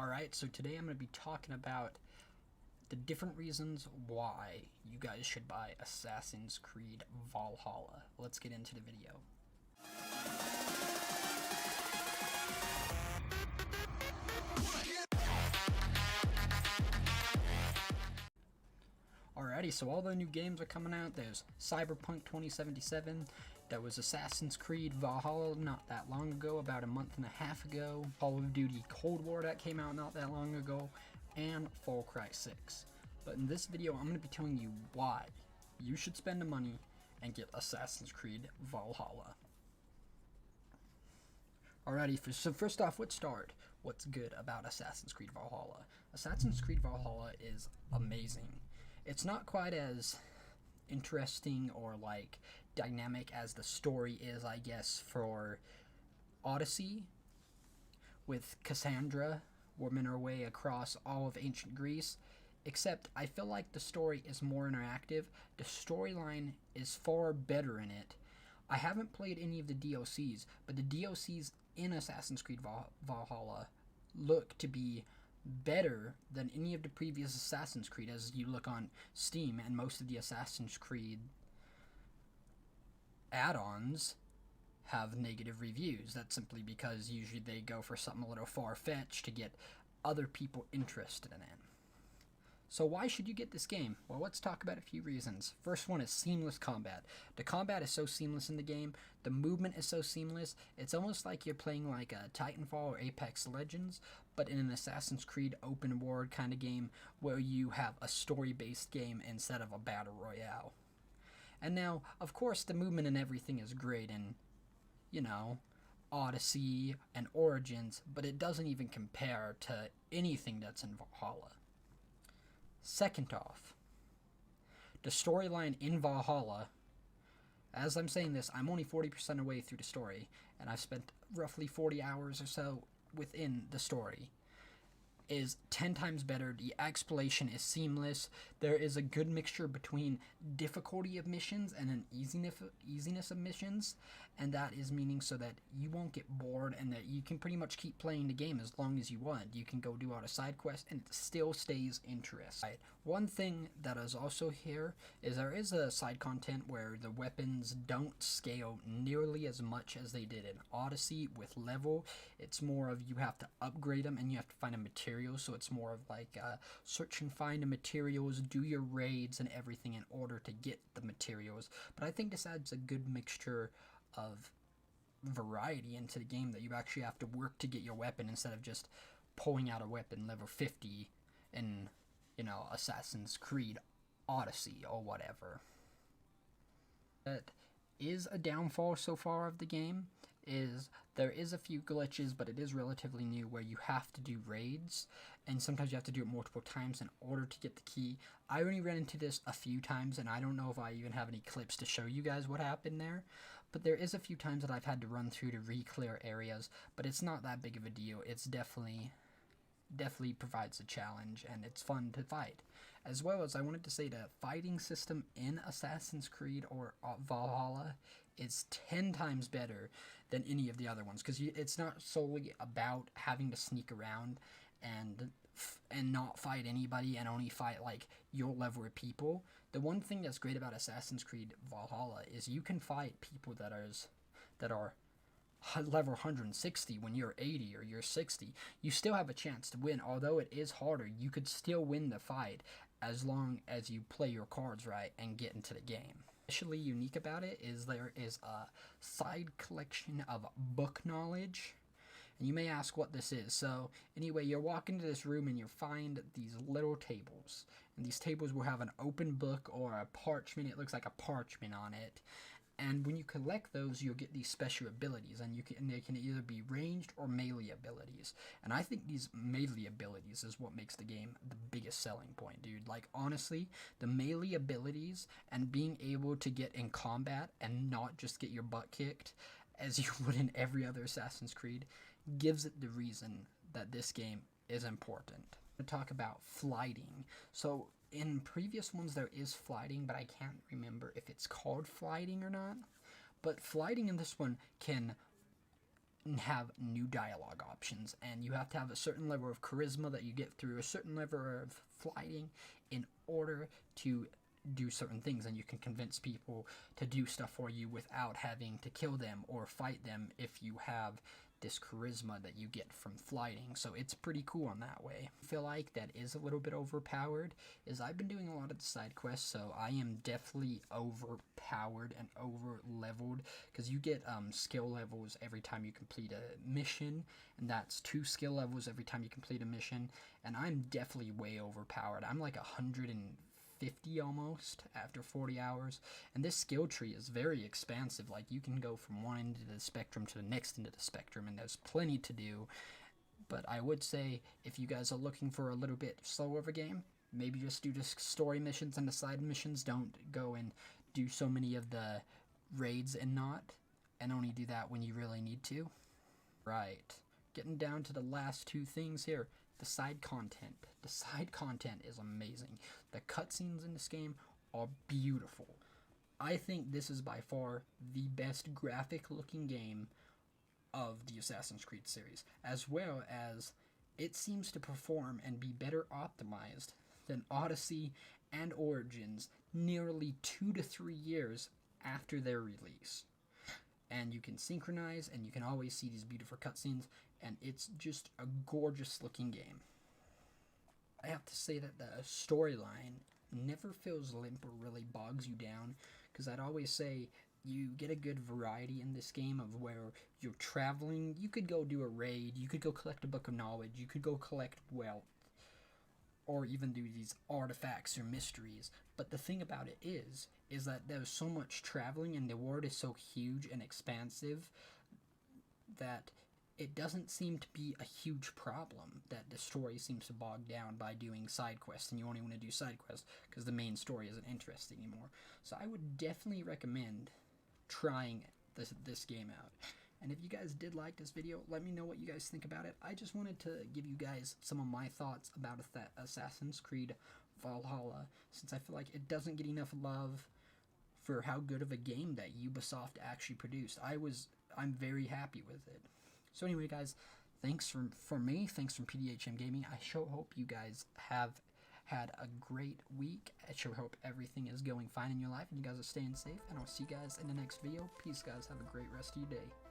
Alright, so today I'm going to be talking about the different reasons why you guys should buy Assassin's Creed Valhalla. Let's get into the video. Alrighty, so all the new games are coming out. There's Cyberpunk 2077, there was Assassin's Creed Valhalla not that long ago, about a month and a half ago, Call of Duty Cold War that came out not that long ago, and Far Cry 6. But in this video, I'm going to be telling you why you should spend the money and get Assassin's Creed Valhalla. Alrighty, so first off, let's start. What's good about Assassin's Creed Valhalla? Assassin's Creed Valhalla is amazing. It's not quite as interesting or like dynamic as the story is, I guess, for Odyssey with Cassandra worming her way across all of ancient Greece, except I feel like the story is more interactive. The storyline is far better in it. I haven't played any of the DLCs, but the DLCs in Assassin's Creed Valhalla look to be better than any of the previous Assassin's Creed as you look on Steam, and most of the Assassin's Creed add-ons have negative reviews. That's simply because usually they go for something a little far-fetched to get other people interested in it. So why should you get this game? Well, let's talk about a few reasons. First one is seamless combat. The combat is so seamless in the game. The movement is so seamless. It's almost like you're playing like a Titanfall or Apex Legends, but in an Assassin's Creed open world kind of game where you have a story-based game instead of a battle royale. And now, of course, the movement and everything is great in, Odyssey and Origins, but it doesn't even compare to anything that's in Valhalla. Second off, the storyline in Valhalla, as I'm saying this, I'm only 40% away through the story, and I've spent roughly 40 hours or so within the story, is 10 times better. The exploration is seamless. There is a good mixture between difficulty of missions and an easiness of missions, and that is meaning so that you won't get bored and that you can pretty much keep playing the game as long as you want. You can go do out a side quest and it still stays interesting. Right. One thing that is also here is there is a side content where the weapons don't scale nearly as much as they did in Odyssey with level. It's more of you have to upgrade them and you have to find a material, so it's more of like search and find the materials, do your raids and everything in order to get the materials. But I think this adds a good mixture of variety into the game, that you actually have to work to get your weapon instead of just pulling out a weapon level 50 in, Assassin's Creed Odyssey or whatever. That is a downfall so far of the game is there is a few glitches, but it is relatively new where you have to do raids, and sometimes you have to do it multiple times in order to get the key. I only ran into this a few times, and I don't know if I even have any clips to show you guys what happened there, but there is a few times that I've had to run through to re-clear areas, but it's not that big of a deal. It's definitely provides a challenge, and it's fun to fight. As well as I wanted to say the fighting system in Assassin's Creed or Valhalla is 10 times better than any of the other ones, because it's not solely about having to sneak around and not fight anybody and only fight like your level of people. The one thing that's great about Assassin's Creed Valhalla is you can fight people that are level 160 when you're 80 or you're 60. You still have a chance to win. Although it is harder, you could still win the fight as long as you play your cards right and get into the game. Especially unique about it is there is a side collection of book knowledge, and you may ask what this is. So anyway, you're walking to this room and you find these little tables, and these tables will have an open book or a parchment. It looks like a parchment on it. And when you collect those, you'll get these special abilities, and they can either be ranged or melee abilities. And I think these melee abilities is what makes the game the biggest selling point, dude. Like, honestly, the melee abilities and being able to get in combat and not just get your butt kicked as you would in every other Assassin's Creed gives it the reason that this game is important. To talk about flighting. So in previous ones there is flighting, but I can't remember if it's called flighting or not. But flighting in this one can have new dialogue options, and you have to have a certain level of charisma that you get through a certain level of fighting in order to do certain things, and you can convince people to do stuff for you without having to kill them or fight them if you have this charisma that you get from flighting. So it's pretty cool in that way. I feel like that is a little bit overpowered, is I've been doing a lot of the side quests, so I am definitely overpowered and over leveled, because you get skill levels every time you complete a mission, and that's 2 skill levels every time you complete a mission, and I'm definitely way overpowered. I'm like 150 almost after 40 hours, and this skill tree is very expansive. Like, you can go from one end of the spectrum to the next end of the spectrum, and there's plenty to do. But I would say, if you guys are looking for a little bit slower of a game, maybe just do the story missions and the side missions. Don't go and do so many of the raids and only do that when you really need to. Right, getting down to the last 2 things here. The side content. The side content is amazing. The cutscenes in this game are beautiful. I think this is by far the best graphic looking game of the Assassin's Creed series, as well as it seems to perform and be better optimized than Odyssey and Origins nearly 2 to 3 years after their release. And you can synchronize, and you can always see these beautiful cutscenes, and it's just a gorgeous looking game. I have to say that the storyline never feels limp or really bogs you down, because I'd always say you get a good variety in this game of where you're traveling. You could go do a raid, you could go collect a book of knowledge, you could go collect wealth, or even do these artifacts or mysteries. But the thing about it is that there's so much traveling, and the world is so huge and expansive that it doesn't seem to be a huge problem that the story seems to bog down by doing side quests, and you only want to do side quests because the main story isn't interesting anymore. So I would definitely recommend trying this game out. And if you guys did like this video, let me know what you guys think about it. I just wanted to give you guys some of my thoughts about Assassin's Creed Valhalla, since I feel like it doesn't get enough love for how good of a game that Ubisoft actually produced. I'm very happy with it. So anyway, guys, thanks from me. Thanks from PDHM Gaming. I sure hope you guys have had a great week. I sure hope everything is going fine in your life and you guys are staying safe. And I'll see you guys in the next video. Peace, guys. Have a great rest of your day.